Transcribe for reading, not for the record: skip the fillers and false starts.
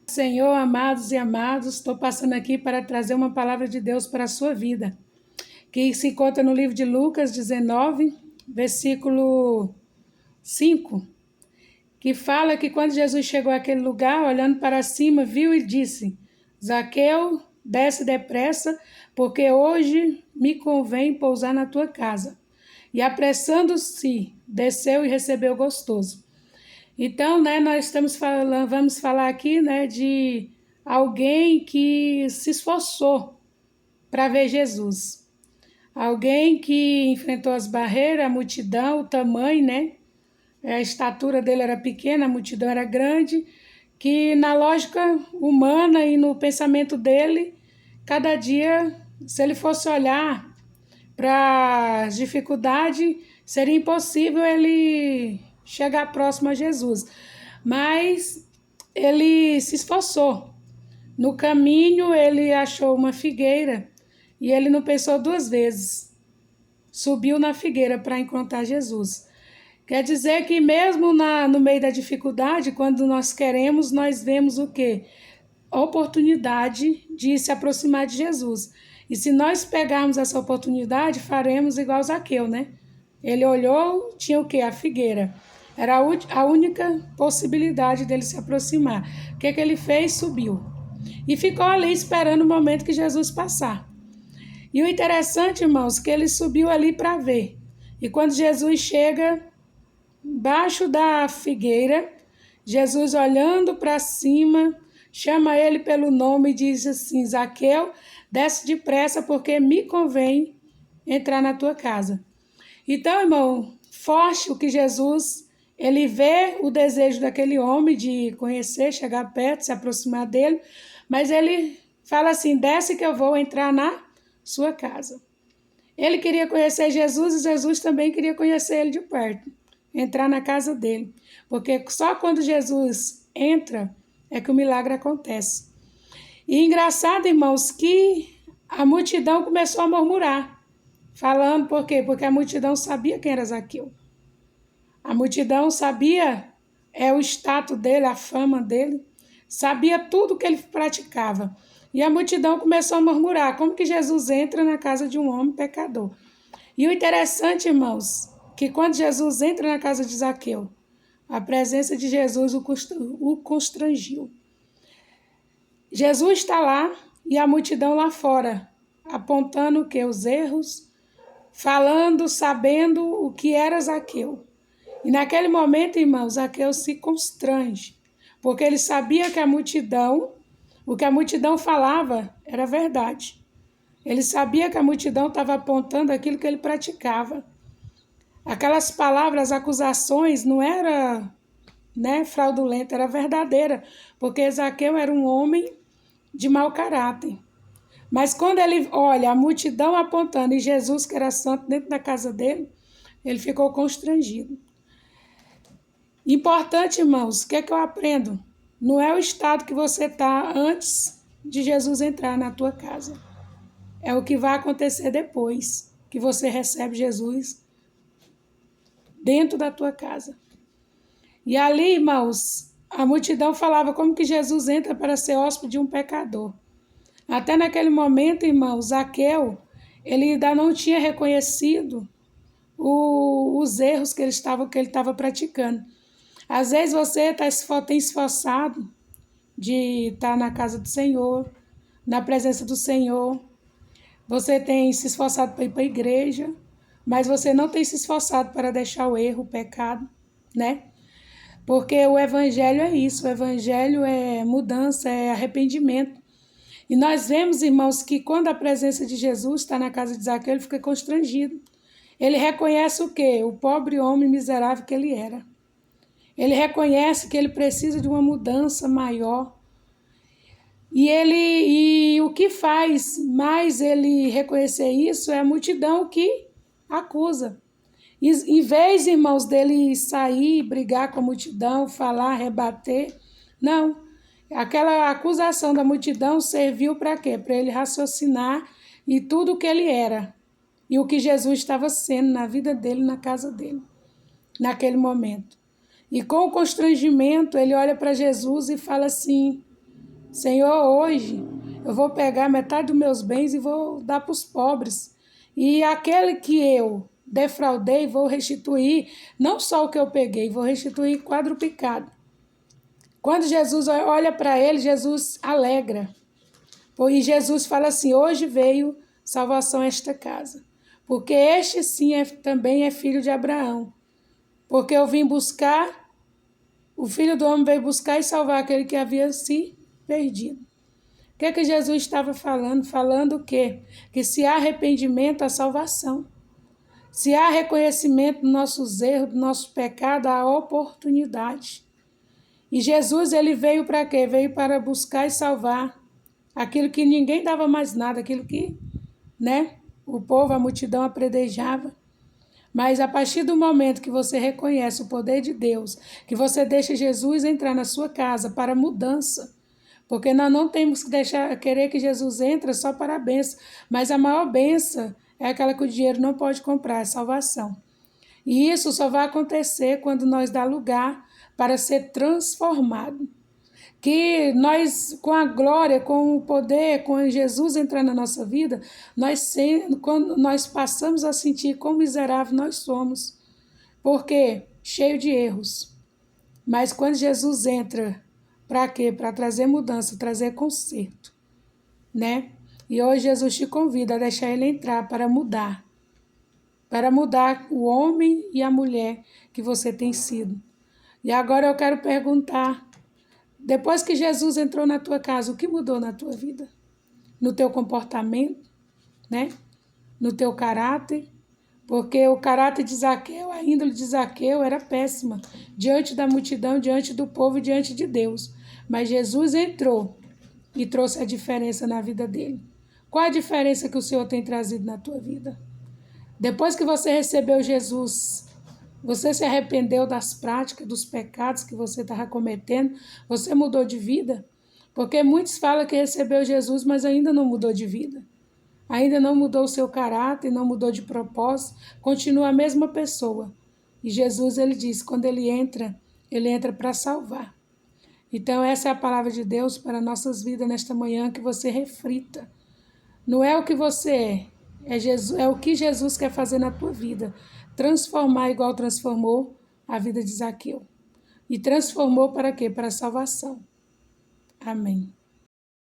Senhor, amados e amados, estou passando aqui para trazer uma palavra de Deus para a sua vida, que se encontra no livro de Lucas 19, versículo 5, que fala que quando Jesus chegou àquele lugar, olhando para cima, viu e disse: Zaqueu, desce depressa, porque hoje me convém pousar na tua casa. E apressando-se, desceu e recebeu gostoso. Então, nós vamos falar aqui, de alguém que se esforçou para ver Jesus. Alguém que enfrentou as barreiras, a multidão, o tamanho, A estatura dele era pequena, a multidão era grande, que na lógica humana e no pensamento dele, cada dia, se ele fosse olhar para as dificuldades, seria impossível ele chegar próximo a Jesus. Mas ele se esforçou. No caminho, ele achou uma figueira e ele não pensou duas vezes. Subiu na figueira para encontrar Jesus. Quer dizer que mesmo no meio da dificuldade, quando nós queremos, nós vemos o quê? Oportunidade de se aproximar de Jesus. E se nós pegarmos essa oportunidade, faremos igual Zaqueu, Ele olhou, tinha o quê? A figueira. Era a única possibilidade dele se aproximar. O que ele fez? Subiu. E ficou ali esperando o momento que Jesus passar. E o interessante, irmãos, que ele subiu ali para ver. E quando Jesus chega embaixo da figueira, Jesus olhando para cima, chama ele pelo nome e diz assim: Zaqueu, desce depressa porque me convém entrar na tua casa. Então, irmão, forte o que Jesus, ele vê o desejo daquele homem de conhecer, chegar perto, se aproximar dele, mas ele fala assim: desce que eu vou entrar na sua casa. Ele queria conhecer Jesus e Jesus também queria conhecer ele de perto, entrar na casa dele, porque só quando Jesus entra é que o milagre acontece. E engraçado, irmãos, que a multidão começou a murmurar, falando por quê? Porque a multidão sabia quem era Zaqueu. A multidão sabia o status dele, a fama dele, sabia tudo que ele praticava. E a multidão começou a murmurar, como que Jesus entra na casa de um homem pecador? E o interessante, irmãos, que quando Jesus entra na casa de Zaqueu, a presença de Jesus o constrangiu. Jesus está lá e a multidão lá fora, apontando o quê? Os erros, falando, sabendo o que era Zaqueu. E naquele momento, irmãos, Zaqueu se constrange, porque ele sabia que o que a multidão falava era verdade. Ele sabia que a multidão estava apontando aquilo que ele praticava. Aquelas palavras, acusações, não era fraudulenta, era verdadeira, porque Zaqueu era um homem de mau caráter. Mas quando ele olha a multidão apontando e Jesus, que era santo, dentro da casa dele, ele ficou constrangido. Importante, irmãos, o que é que eu aprendo? Não é o estado que você está antes de Jesus entrar na tua casa. É o que vai acontecer depois que você recebe Jesus dentro da tua casa. E ali, irmãos, a multidão falava como que Jesus entra para ser hóspede de um pecador. Até naquele momento, irmãos, Zaqueu, ele ainda não tinha reconhecido os erros que ele estava praticando. Às vezes você tem esforçado de estar na casa do Senhor, na presença do Senhor. Você tem se esforçado para ir para a igreja, mas você não tem se esforçado para deixar o erro, o pecado, Porque o evangelho é isso, o evangelho é mudança, é arrependimento. E nós vemos, irmãos, que quando a presença de Jesus está na casa de Zaqueu, ele fica constrangido. Ele reconhece o quê? O pobre homem miserável que ele era. Ele reconhece que ele precisa de uma mudança maior. E o que faz mais ele reconhecer isso é a multidão que acusa. Em vez, irmãos, dele sair, brigar com a multidão, falar, rebater, não. Aquela acusação da multidão serviu para quê? Para ele raciocinar e tudo o que ele era e o que Jesus estava sendo na vida dele, na casa dele, naquele momento. E com o constrangimento, ele olha para Jesus e fala assim: Senhor, hoje eu vou pegar metade dos meus bens e vou dar para os pobres. E aquele que eu defraudei, vou restituir, não só o que eu peguei, vou restituir quadruplicado. Quando Jesus olha para ele, Jesus alegra. E Jesus fala assim, hoje veio salvação a esta casa. Porque este sim também é filho de Abraão. Porque eu vim buscar, o Filho do Homem veio buscar e salvar aquele que havia se perdido. O que Jesus estava falando? Falando o quê? Que se há arrependimento, há salvação. Se há reconhecimento dos nossos erros, do nosso pecado, há oportunidade. E Jesus, ele veio para quê? Veio para buscar e salvar aquilo que ninguém dava mais nada, aquilo que, o povo, a multidão apredejava. Mas a partir do momento que você reconhece o poder de Deus, que você deixa Jesus entrar na sua casa para mudança, porque nós não temos que querer que Jesus entre só para a bênção, mas a maior bênção é aquela que o dinheiro não pode comprar, é salvação. E isso só vai acontecer quando nós dá lugar para ser transformado. Que nós, com a glória, com o poder, com Jesus entrar na nossa vida, quando nós passamos a sentir quão miserável nós somos. Porque cheio de erros. Mas quando Jesus entra, para quê? Para trazer mudança, trazer conserto, E hoje Jesus te convida a deixar ele entrar para mudar o homem e a mulher que você tem sido. E agora eu quero perguntar, depois que Jesus entrou na tua casa, o que mudou na tua vida? No teu comportamento, No teu caráter? Porque o caráter de Zaqueu, a índole de Zaqueu era péssima, diante da multidão, diante do povo, diante de Deus. Mas Jesus entrou e trouxe a diferença na vida dele. Qual a diferença que o Senhor tem trazido na tua vida? Depois que você recebeu Jesus, você se arrependeu das práticas, dos pecados que você estava cometendo, você mudou de vida? Porque muitos falam que recebeu Jesus, mas ainda não mudou de vida. Ainda não mudou o seu caráter, não mudou de propósito, continua a mesma pessoa. E Jesus, ele diz, quando ele entra para salvar. Então essa é a palavra de Deus para nossas vidas nesta manhã, que você reflita. Não é o que você é o que Jesus quer fazer na tua vida. Transformar igual transformou a vida de Zaqueu. E transformou para quê? Para a salvação. Amém.